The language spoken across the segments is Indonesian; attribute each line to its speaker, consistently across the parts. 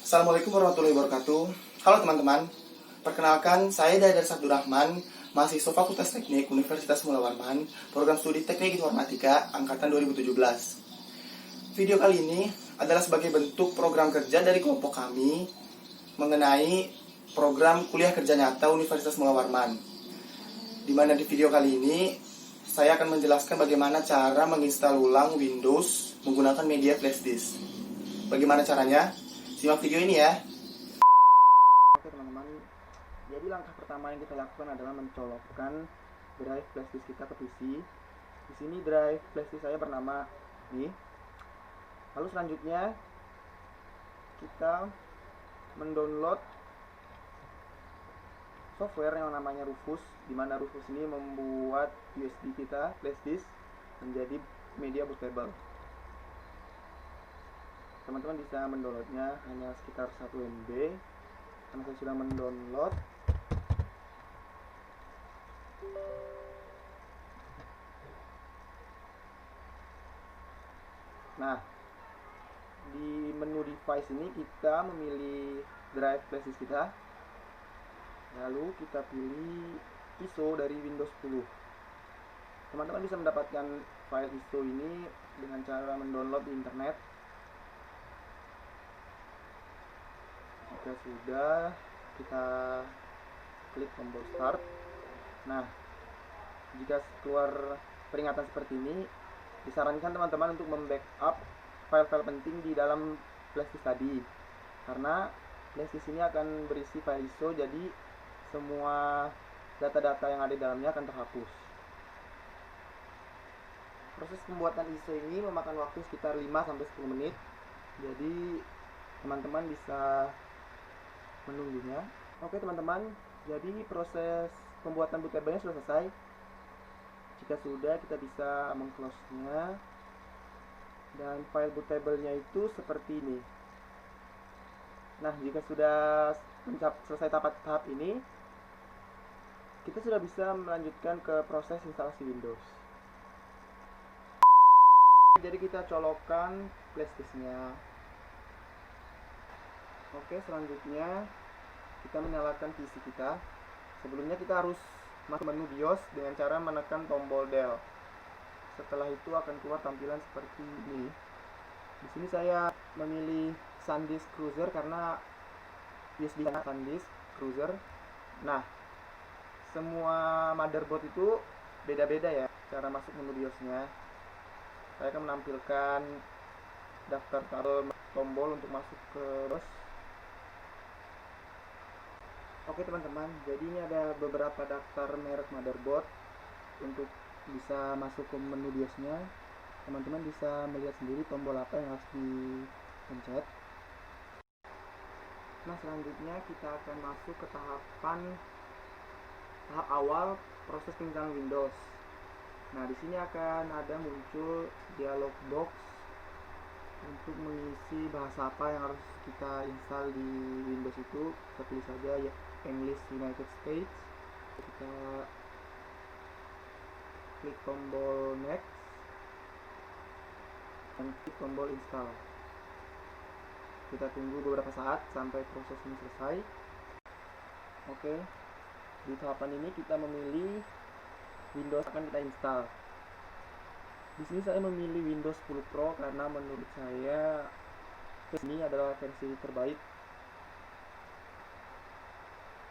Speaker 1: Assalamualaikum warahmatullahi wabarakatuh. Halo teman-teman, perkenalkan saya Daidar Abdurrahman, mahasiswa Fakultas Teknik Universitas Mula Warman, program studi Teknik Informatika angkatan 2017. Video kali ini adalah sebagai bentuk program kerja dari kelompok kami mengenai program kuliah kerja nyata Universitas Mula Warman. Di mana di video kali ini saya akan menjelaskan bagaimana cara menginstal ulang Windows menggunakan media flash disk. Bagaimana caranya? Simak video ini ya. Oke teman-teman, jadi langkah pertama yang kita lakukan adalah mencolokkan drive flash disk kita ke PC. Di sini drive flash disk saya bernama ini. Lalu selanjutnya kita mendownload software yang namanya Rufus, di mana Rufus ini membuat USB kita flash disk menjadi media bootable. Teman-teman bisa mendownloadnya hanya sekitar 1 MB. Karena saya sudah mendownload. Nah, di menu device ini kita memilih drive flash disk kita. Lalu kita pilih ISO dari Windows 10. Teman-teman bisa mendapatkan file ISO ini dengan cara mendownload di internet. Jika sudah, kita klik tombol start. Nah, jika keluar peringatan seperti ini, disarankan teman-teman untuk membackup file-file penting di dalam flash disk tadi, karena flash disk ini akan berisi file ISO, jadi semua data-data yang ada di dalamnya akan terhapus. Proses pembuatan ISO ini memakan waktu sekitar 5-10 menit, jadi teman-teman bisa menunggunya. Oke teman-teman, jadi proses pembuatan bootable-nya sudah selesai. Jika sudah, kita bisa meng-close-nya, dan file bootable-nya itu seperti ini. Nah, jika sudah selesai tahap ini, kita sudah bisa melanjutkan ke proses instalasi Windows. Jadi kita colokkan flash disk-nya. Oke, selanjutnya kita menyalakan PC kita. Sebelumnya kita harus masuk menu BIOS dengan cara menekan tombol del. Setelah itu akan keluar tampilan seperti ini. Di sini saya memilih SanDisk Cruiser karena USB SanDisk Cruiser. Nah, semua motherboard itu beda-beda ya cara masuk menu BIOS-nya. Saya akan menampilkan daftar tombol untuk masuk ke BIOS. Oke teman-teman, jadi ini ada beberapa daftar merek motherboard. Untuk bisa masuk ke menu BIOS-nya, teman-teman bisa melihat sendiri tombol apa yang harus dipencet. Nah, selanjutnya kita akan masuk ke tahap awal proses penginstalan Windows. Nah, di sini akan ada muncul dialog box untuk mengisi bahasa apa yang harus kita install di Windows itu. Kita pilih saja ya, English United States. Kita klik tombol next dan klik tombol install. Kita tunggu beberapa saat sampai proses ini selesai. Oke, di tahapan ini kita memilih Windows akan kita install. Di sini saya memilih Windows 10 Pro karena menurut saya ini adalah versi terbaik.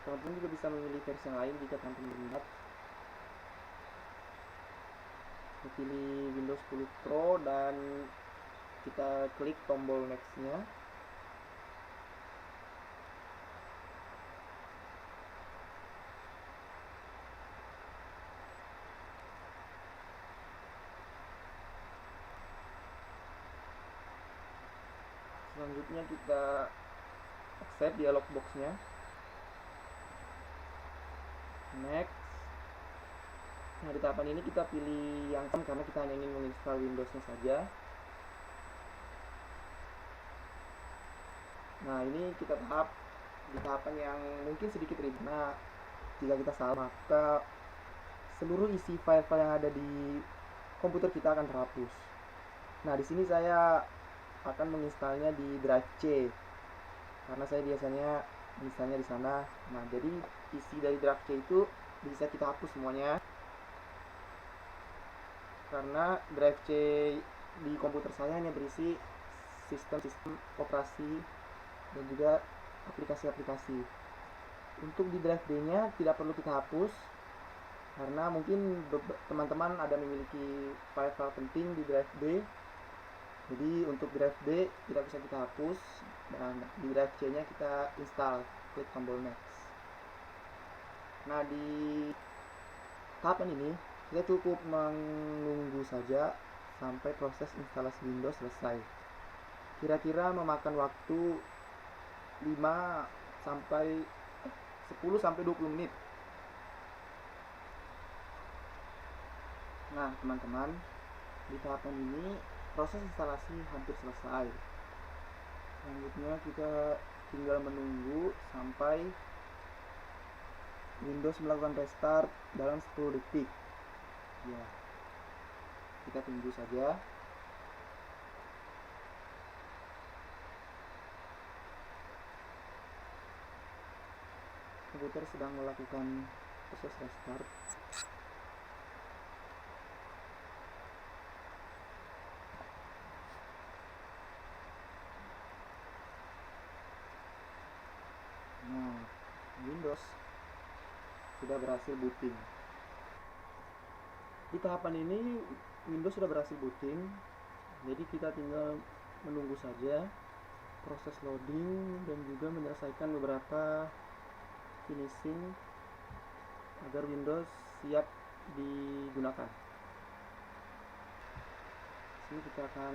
Speaker 1: Teman-teman juga bisa memilih versi yang lain jika teman-teman berminat. Kita pilih Windows 10 Pro dan kita klik tombol next-nya. Selanjutnya kita accept dialog box-nya. Next. Nah, di tahapan ini kita pilih yang karena kita hanya ingin menginstal Windows-nya saja. Nah, ini kita di tahapan yang mungkin sedikit ribet. Nah, jika kita salah, maka seluruh isi file-file yang ada di komputer kita akan terhapus. Nah, di sini saya akan menginstalnya di drive C. karena saya biasanya misalnya di sana. Nah, jadi isi dari drive C itu bisa kita hapus semuanya, karena drive C di komputer saya hanya berisi sistem operasi dan juga aplikasi-aplikasi. Untuk di drive D nya tidak perlu kita hapus, karena mungkin teman-teman ada memiliki file-file penting di drive D. Jadi untuk drive D tidak bisa kita hapus, dan di drive C nya kita install, klik tombol next. Nah, di tahapan ini kita cukup menunggu saja sampai proses instalasi Windows selesai. Kira-kira memakan waktu 5 sampai 10 sampai 20 menit. Nah, teman-teman, di tahapan ini proses instalasi hampir selesai. Selanjutnya kita tinggal menunggu sampai Windows melakukan restart dalam 10 detik. Ya, kita tunggu saja. Komputer sedang melakukan proses restart. Nah, Windows sudah berhasil booting. Di tahapan ini Windows sudah berhasil booting, jadi kita tinggal menunggu saja proses loading dan juga menyelesaikan beberapa finishing agar Windows siap digunakan. Sini kita akan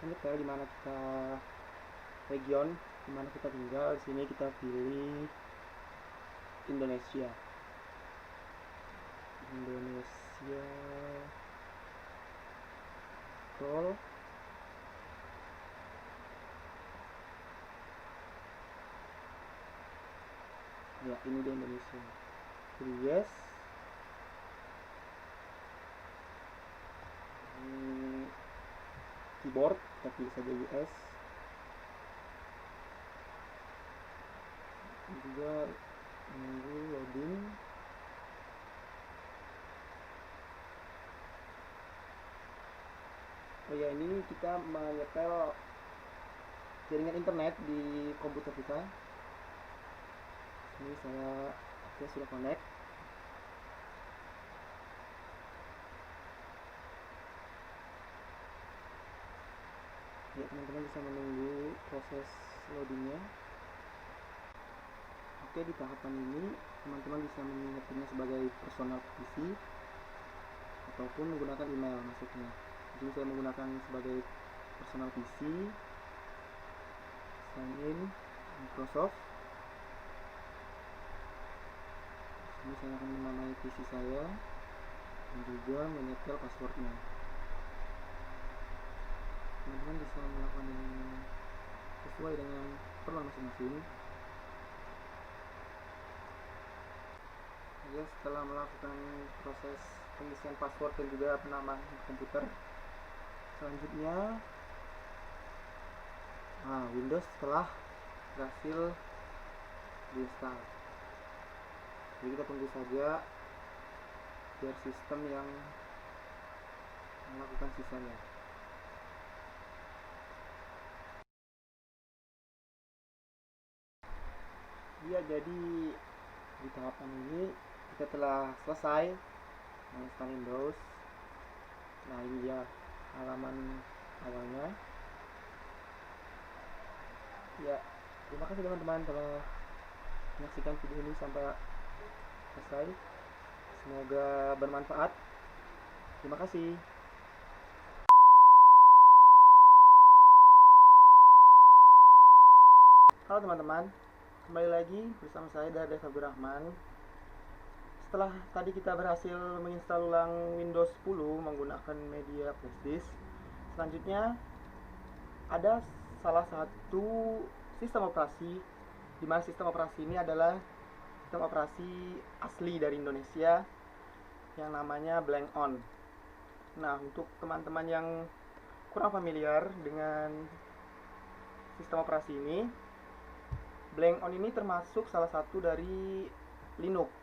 Speaker 1: menyetel di mana kita region, di mana kita tinggal. Di sini kita pilih Indonesia. Scroll. Ya, ini di Indonesia. Pilih yes. Keyboard, kita pilih saja US. Juga menunggu loading. Oh ya, ini kita menyetel jaringan internet di komputer kita. Ini saya sudah connect. Ya, teman-teman bisa menunggu proses loadingnya. Oke, di tahapan ini teman-teman bisa menyetingnya sebagai personal PC ataupun menggunakan email maksudnya. Jadi saya menggunakan sebagai personal PC, sign in Microsoft. Ini saya akan menamai PC saya dan juga menyetel passwordnya. Teman-teman bisa melakukan sesuai dengan keperluan masing-masing. Ya, setelah melakukan proses pengisian password dan juga penamaan komputer, selanjutnya Windows telah berhasil diinstal. Jadi kita tunggu saja biar sistem yang melakukan sisanya. Ya, jadi di tahapan ini kita telah selesai menginstal Windows. Nah, ini dia halaman awalnya. Ya, terima kasih teman-teman telah menyaksikan video ini sampai selesai. Semoga bermanfaat. Terima kasih. Halo teman-teman, kembali lagi bersama saya Dades Abdurrahman. Setelah tadi kita berhasil menginstal ulang Windows 10 menggunakan media flashdisk, selanjutnya ada salah satu sistem operasi, di mana sistem operasi ini adalah sistem operasi asli dari Indonesia yang namanya Blank On. Nah, untuk teman-teman yang kurang familiar dengan sistem operasi ini, Blank On ini termasuk salah satu dari Linux,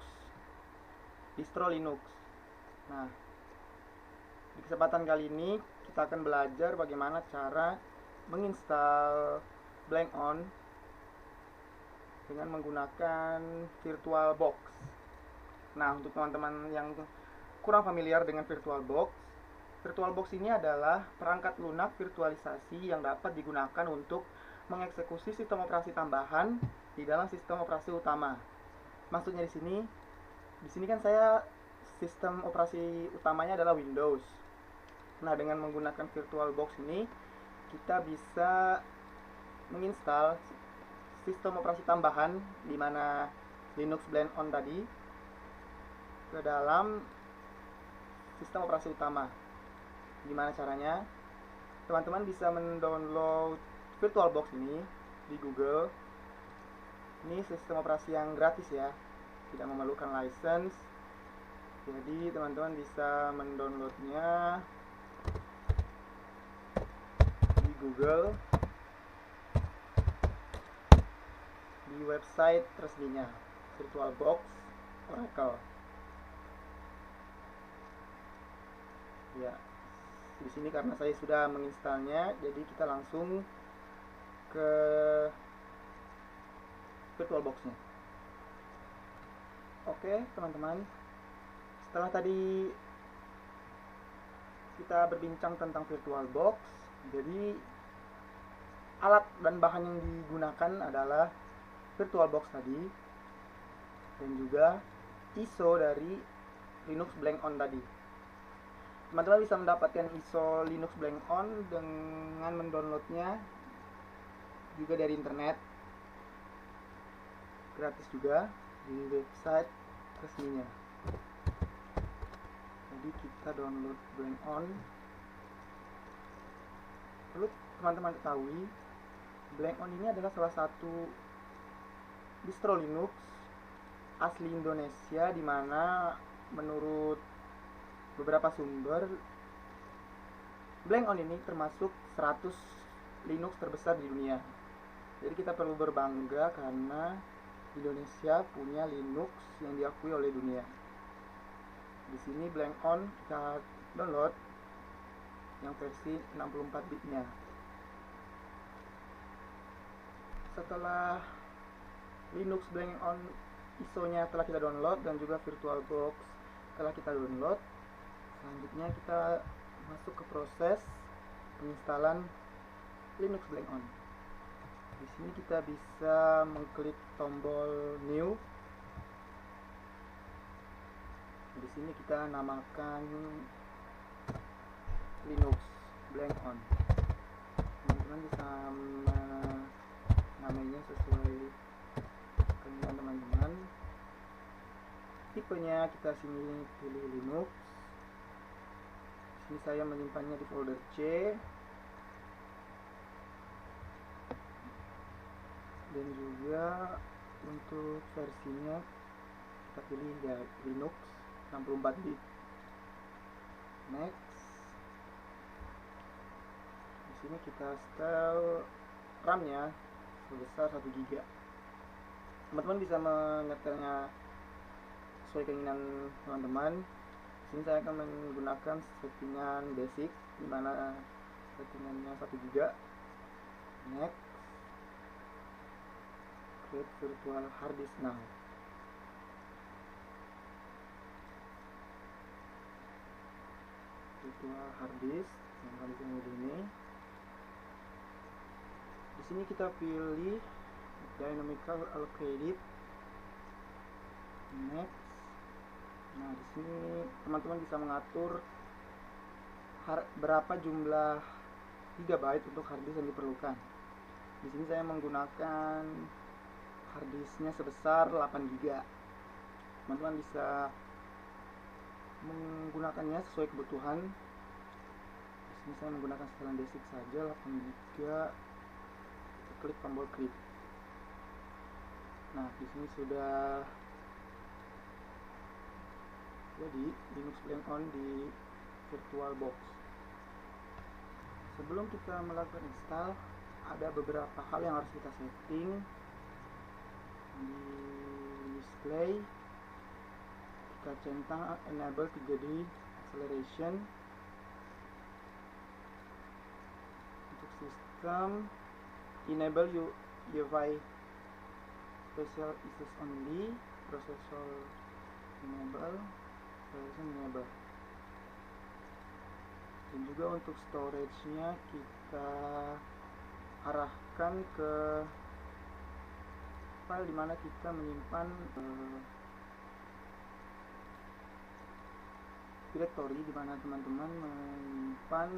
Speaker 1: distro Linux. Nah, di kesempatan kali ini kita akan belajar bagaimana cara menginstal Blank On dengan menggunakan VirtualBox. Nah, untuk teman-teman yang kurang familiar dengan VirtualBox ini adalah perangkat lunak virtualisasi yang dapat digunakan untuk mengeksekusi sistem operasi tambahan di dalam sistem operasi utama. Maksudnya di sini kan saya sistem operasi utamanya adalah Windows. Nah, dengan menggunakan VirtualBox ini kita bisa menginstal sistem operasi tambahan di mana Linux Blank On tadi ke dalam sistem operasi utama. Gimana caranya? Teman-teman bisa mendownload VirtualBox ini di Google. Ini sistem operasi yang gratis ya, tidak memerlukan license. Jadi teman-teman bisa mendownloadnya di Google, di website resminya VirtualBox Oracle. Ya, di sini karena saya sudah menginstalnya, jadi kita langsung ke VirtualBox-nya. Oke, teman-teman. Setelah tadi kita berbincang tentang VirtualBox, jadi alat dan bahan yang digunakan adalah VirtualBox tadi dan juga ISO dari Linux Blank On tadi. Teman-teman bisa mendapatkan ISO Linux Blank On dengan mendownloadnya juga dari internet, gratis juga di website resminya. Jadi kita download Blank On. Perlu teman-teman ketahui, Blank On ini adalah salah satu distro Linux asli Indonesia, di mana menurut beberapa sumber Blank On ini termasuk 100 Linux terbesar di dunia. Jadi kita perlu berbangga karena Indonesia punya Linux yang diakui oleh dunia. Di sini Blank On kita download yang versi 64 bitnya. Setelah Linux Blank On ISO-nya telah kita download dan juga VirtualBox telah kita download, selanjutnya kita masuk ke proses penginstalan Linux Blank On. Di sini kita bisa mengklik tombol New. Di sini kita namakan Linux Blank On. Teman-teman bisa namanya sesuai keinginan teman-teman. Tipenya kita sini pilih Linux. Di sini saya menyimpannya di folder C. Dan juga untuk versinya kita pilih ya Linux 64 bit. Next. Di sini kita setel RAM-nya sebesar 1 GB. Teman-teman bisa menyetelnya sesuai keinginan teman-teman. Di sini saya akan menggunakan settingan basic, di mana settingannya 1 GB. Next. Create virtual hard disk now. Virtual hard disk yang kami pilih ini. Di sini kita pilih dynamical allocated. Next. Nah, di sini teman-teman bisa mengatur berapa jumlah gigabyte untuk hard disk yang diperlukan. Di sini saya menggunakan harddisknya sebesar 8 GB. Teman-teman bisa menggunakannya sesuai kebutuhan. Di sini saya menggunakan setelan basic saja 8 GB. Kita klik tombol create. Nah, di sini sudah jadi Linux Blank On di VirtualBox. Sebelum kita melakukan install, ada beberapa hal yang harus kita setting di display. Kita centang enable 3D acceleration. Untuk sistem, enable UEFI special issues only, processor enable, acceleration enable. Dan juga untuk storage-nya kita arahkan ke file dimana kita menyimpan directory, dimana teman-teman menyimpan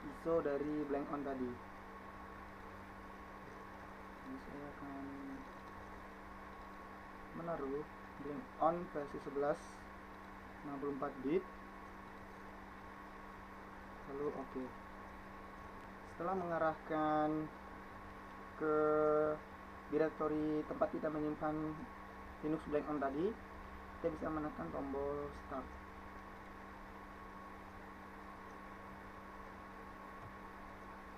Speaker 1: ISO dari blank on tadi. Jadi saya akan menaruh blank on versi 11 64 bit, lalu oke. Setelah mengarahkan ke directory tempat kita menyimpan Linux blank on tadi, kita bisa menekan tombol start.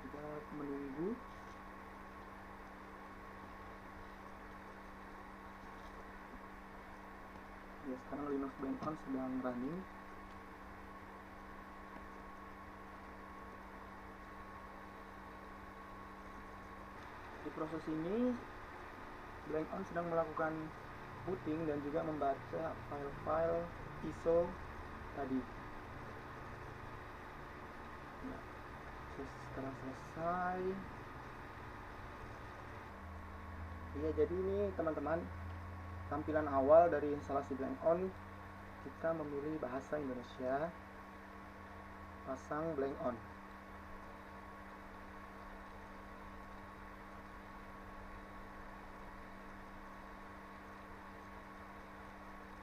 Speaker 1: Kita menunggu. Ya, sekarang Linux blank on sedang running. Di proses ini blank on sedang melakukan booting dan juga membaca file-file ISO tadi. Nah, setelah selesai, ya jadi ini teman-teman tampilan awal dari instalasi blank on. Kita memilih bahasa Indonesia, pasang blank on.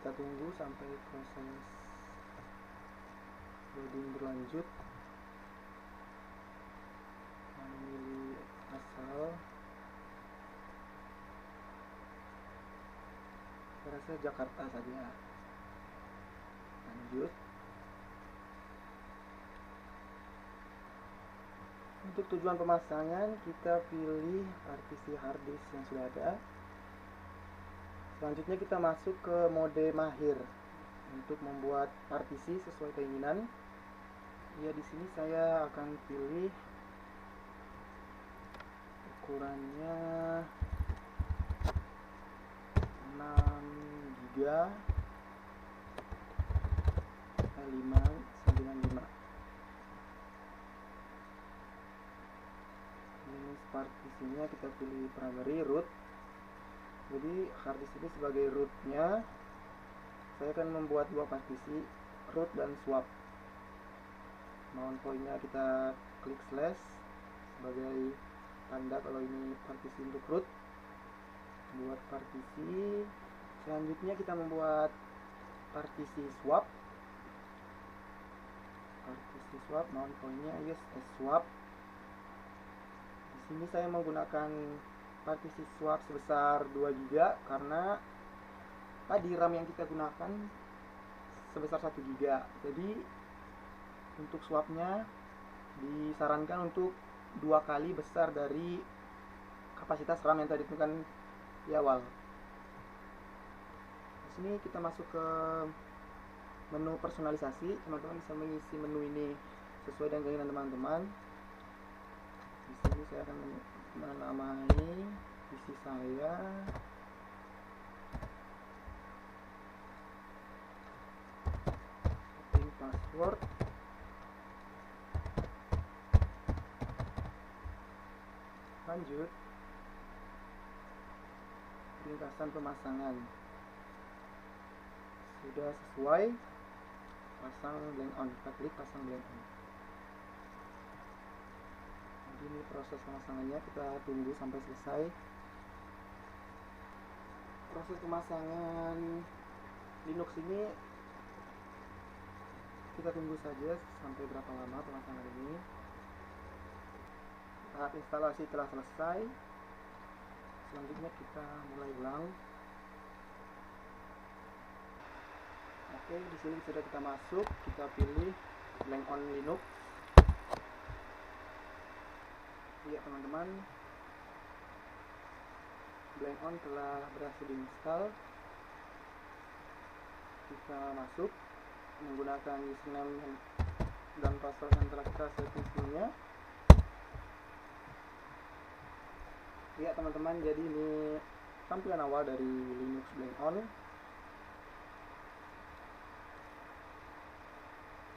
Speaker 1: Kita tunggu sampai proses loading berlanjut. Memilih asal, saya rasa Jakarta saja. Lanjut. Untuk tujuan pemasangan, kita pilih partisi hard disk yang sudah ada. Selanjutnya kita masuk ke mode mahir untuk membuat partisi sesuai keinginan. Ya, di sini saya akan pilih ukurannya 6 GB 595. Ini partisinya kita pilih primary root. Jadi harddisk ini sebagai rootnya, saya akan membuat dua partisi, root dan swap. Mount point-nya kita klik slash sebagai tanda kalau ini partisi untuk root. Buat partisi. Selanjutnya kita membuat partisi swap. Partisi swap, mount point-nya yes swap. Di sini saya menggunakan partisi swap sebesar 2 GB karena tadi RAM yang kita gunakan sebesar 1 GB. Jadi untuk swapnya disarankan untuk 2 kali besar dari kapasitas RAM yang tadi ditentukan di awal. Di sini kita masuk ke menu personalisasi. Teman-teman bisa mengisi menu ini sesuai dengan keinginan teman-teman. Di sini saya akan menamai PC saya setting password, lanjut. Ringkasan pemasangan sudah sesuai, pasang blank on. Kita klik pasang blank on. Ini proses pemasangannya, kita tunggu sampai selesai. Proses pemasangan Linux ini kita tunggu saja sampai berapa lama pemasangan ini. Tahap instalasi telah selesai. Selanjutnya kita mulai ulang. Oke, di sini sudah kita masuk, kita pilih blank on Linux. Iya teman-teman, Blank-On telah berhasil diinstal. Kita masuk menggunakan username dan password yang telah kita setting sebelumnya. Iya teman-teman, jadi ini tampilan awal dari Linux Blank-On.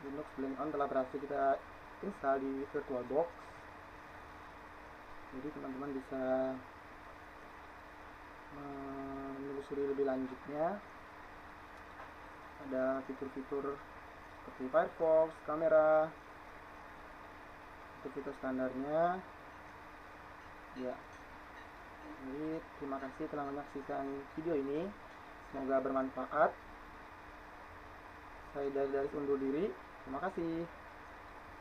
Speaker 1: Linux Blank-On telah berhasil kita install di VirtualBox. Jadi teman-teman bisa menelusuri lebih lanjutnya. Ada fitur-fitur seperti Firefox, kamera, fitur standarnya. Ya. Jadi terima kasih telah menyaksikan video ini. Semoga bermanfaat. Saya dari undur diri. Terima kasih.